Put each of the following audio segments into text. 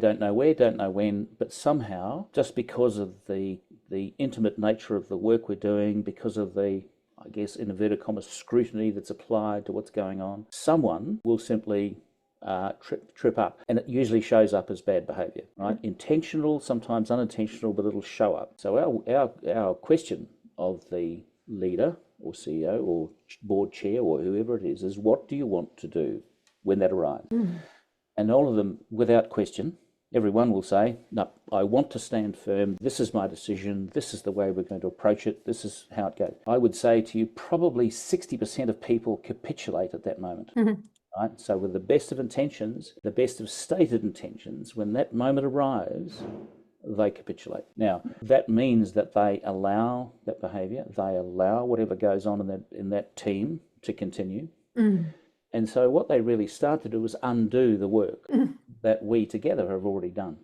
don't know where, don't know when, but somehow, just because of the intimate nature of the work we're doing, because of the, I guess, in inverted commas, scrutiny that's applied to what's going on, someone will simply trip up, and it usually shows up as bad behaviour, right? Intentional, sometimes unintentional, but it'll show up. So our question of the leader or CEO or board chair or whoever it is what do you want to do when that arrives? And all of them, without question, everyone will say, no, I want to stand firm. This is my decision. This is the way we're going to approach it. This is how it goes. I would say to you, probably 60% of people capitulate at that moment. Right? So with the best of intentions, the best of stated intentions, when that moment arrives, they capitulate. Now, that means that they allow that behaviour, they allow whatever goes on in that team to continue. And so what they really start to do is undo the work that we together have already done.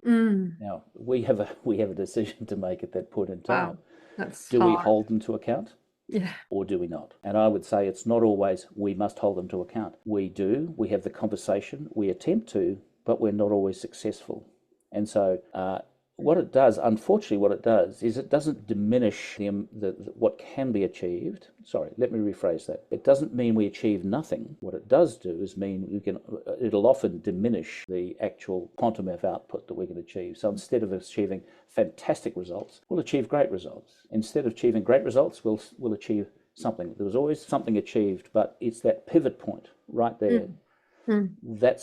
Now, we have a decision to make at that point in time. Wow, that's do hard. we hold them to account? Yeah. Or do we not? And I would say it's not always we must hold them to account. We do, we have the conversation, we attempt to, but we're not always successful. And so what it does is it doesn't diminish what can be achieved. Sorry, let me rephrase that. It doesn't mean we achieve nothing. What it does do is mean it'll often diminish the actual quantum of output that we can achieve. So instead of achieving fantastic results, we'll achieve great results. Instead of achieving great results, we'll achieve something. There was always something achieved, but it's that pivot point right there. That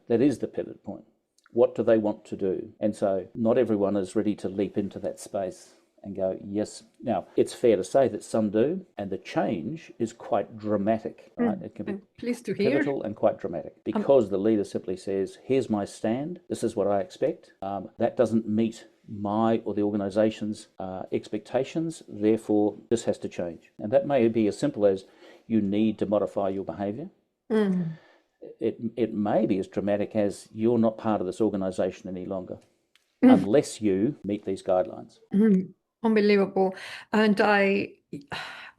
is the pivot point. What do they want to do? And so not everyone is ready to leap into that space and go, yes. Now, it's fair to say that some do, and the change is quite dramatic, right? It can be pleased to hear. pivotal and quite dramatic because the leader simply says, here's my stand, this is what I expect. That doesn't meet my or the organisation's expectations, therefore this has to change. And that may be as simple as you need to modify your behaviour. It may be as dramatic as you're not part of this organisation any longer unless you meet these guidelines. Unbelievable. And I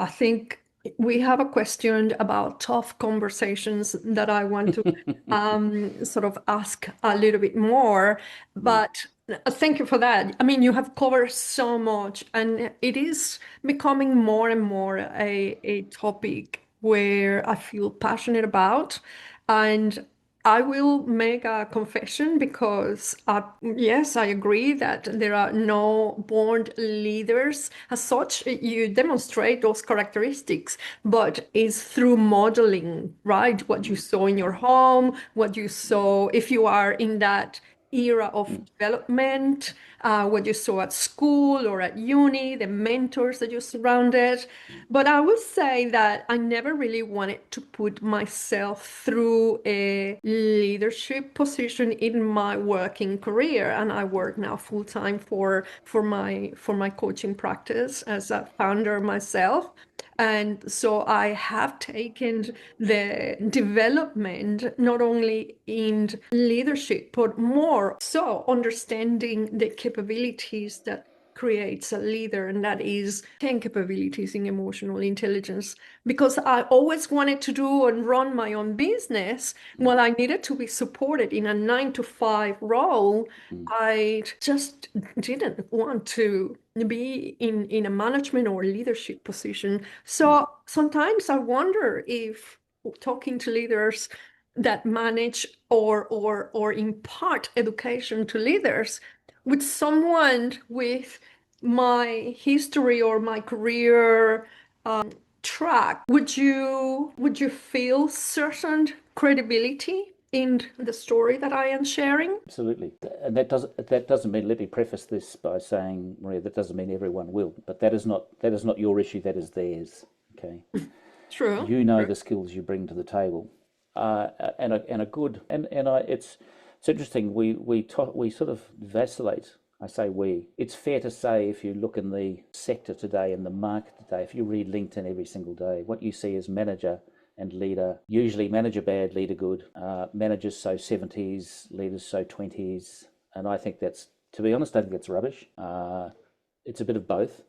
think we have a question about tough conversations that I want to sort of ask a little bit more, but thank you for that. I mean, you have covered so much, and it is becoming more and more a topic where I feel passionate about. And I will make a confession because, yes, I agree that there are no born leaders as such. You demonstrate those characteristics, but it's through modeling, right? What you saw in your home, what you saw if you are in that era of development, what you saw at school or at uni, the mentors that you surrounded. But I would say that I never really wanted to put myself through a leadership position in my working career. And I work now full time for my coaching practice as a founder myself. And so I have taken the development not only in leadership, but more so understanding the capabilities that creates a leader, and that is 10 capabilities in emotional intelligence. Because I always wanted to do and run my own business, while I needed to be supported in a 9-to-5 role, I just didn't want to be in a management or leadership position. So sometimes I wonder if talking to leaders that manage or impart education to leaders with someone with my history or my career track, would you feel certain credibility in the story that I am sharing? Absolutely. And that doesn't mean, let me preface this by saying, Maria, that doesn't mean everyone will, but that is not your issue, that is theirs. Okay. True. You know the skills you bring to the table. It's interesting. We sort of vacillate. I say we. It's fair to say if you look in the sector today, in the market today, if you read LinkedIn every single day, what you see is manager and leader. Usually manager bad, leader good. Managers so 70s, leaders so 20s. And I think to be honest, I think that's rubbish. It's a bit of both.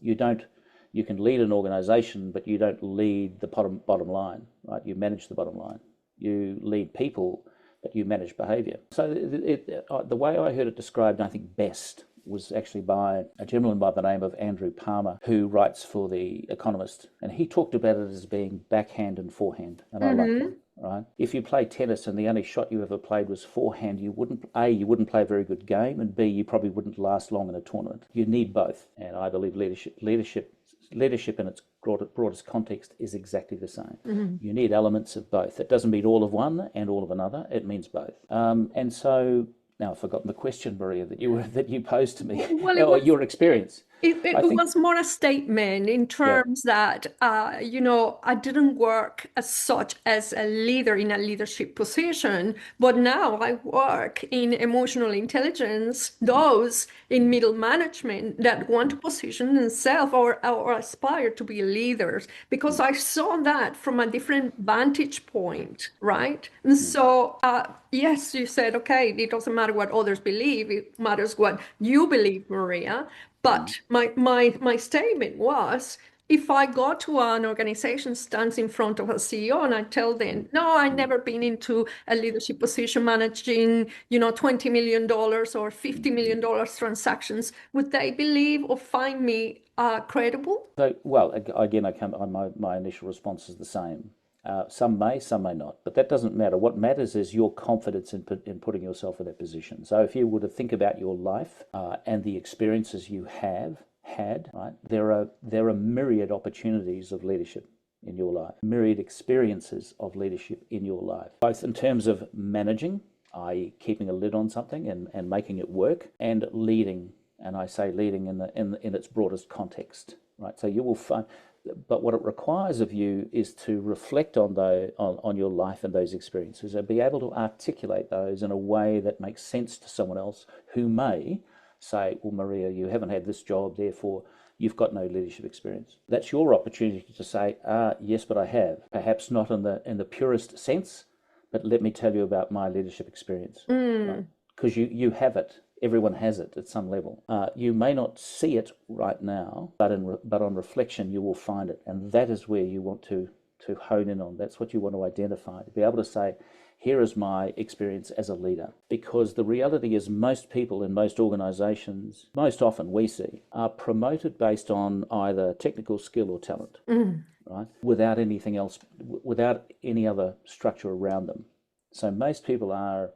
You can lead an organisation, but you don't lead the bottom line, right? You manage the bottom line. You lead people, but you manage behaviour. So the way I heard it described, I think best, was actually by a gentleman by the name of Andrew Palmer, who writes for The Economist, and he talked about it as being backhand and forehand, and I like that. Right? If you play tennis and the only shot you ever played was forehand, you wouldn't play a very good game, and B, you probably wouldn't last long in a tournament. You need both, and I believe leadership in its broadest context is exactly the same. You need elements of both. It doesn't mean all of one and all of another. It means both. And so now I've forgotten the question, Maria, that you posed to me, or your experience. It was more a statement in terms that, I didn't work as such as a leader in a leadership position, but now I work in emotional intelligence, those in middle management that want to position themselves or aspire to be leaders, because I saw that from a different vantage point, right? And so, yes, you said, okay, it doesn't matter what others believe, it matters what you believe, Maria. But my statement was, if I go to an organization, stands in front of a CEO, and I tell them, no, I've never been into a leadership position managing, $20 million or $50 million transactions, would they believe or find me credible? So, well, again, my initial response is the same. Some may not, but that doesn't matter. What matters is your confidence in putting yourself in that position. So if you were to think about your life and the experiences you have had, right, there are myriad opportunities of leadership in your life, myriad experiences of leadership in your life, both in terms of managing, i.e. keeping a lid on something and making it work, and leading, and I say leading in its broadest context, right? So you will find. But what it requires of you is to reflect on your life and those experiences, and be able to articulate those in a way that makes sense to someone else who may say, well, Maria, you haven't had this job, therefore you've got no leadership experience. That's your opportunity to say, yes, but I have. Perhaps not in the purest sense, but let me tell you about my leadership experience. Because you have it. Everyone has it at some level. You may not see it right now, but on reflection, you will find it. And that is where you want to hone in on. That's what you want to identify, to be able to say, here is my experience as a leader. Because the reality is most people in most organizations, most often we see, are promoted based on either technical skill or talent, right? Without anything else, without any other structure around them. So most people are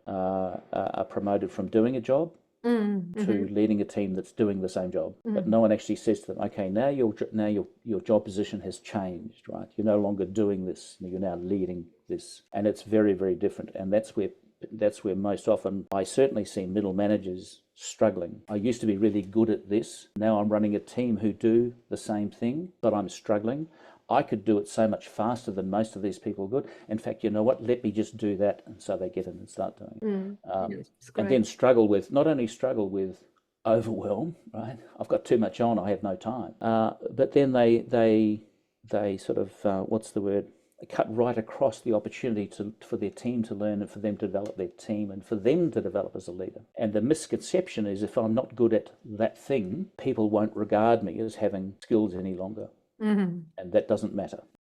promoted from doing a job to leading a team that's doing the same job, but no one actually says to them, okay, now your job position has changed, right? You're no longer doing this, you're now leading this, and it's very, very different. And that's where most often I certainly see middle managers struggling. I used to be really good at this. Now I'm running a team who do the same thing, but I'm struggling. I could do it so much faster than most of these people could. In fact, you know what? Let me just do that. And so they get in and start doing it. And then not only struggle with overwhelm, right? I've got too much on, I have no time. But then they sort of, what's the word? They cut right across the opportunity for their team to learn and for them to develop their team and for them to develop as a leader. And the misconception is if I'm not good at that thing, people won't regard me as having skills any longer. And that doesn't matter.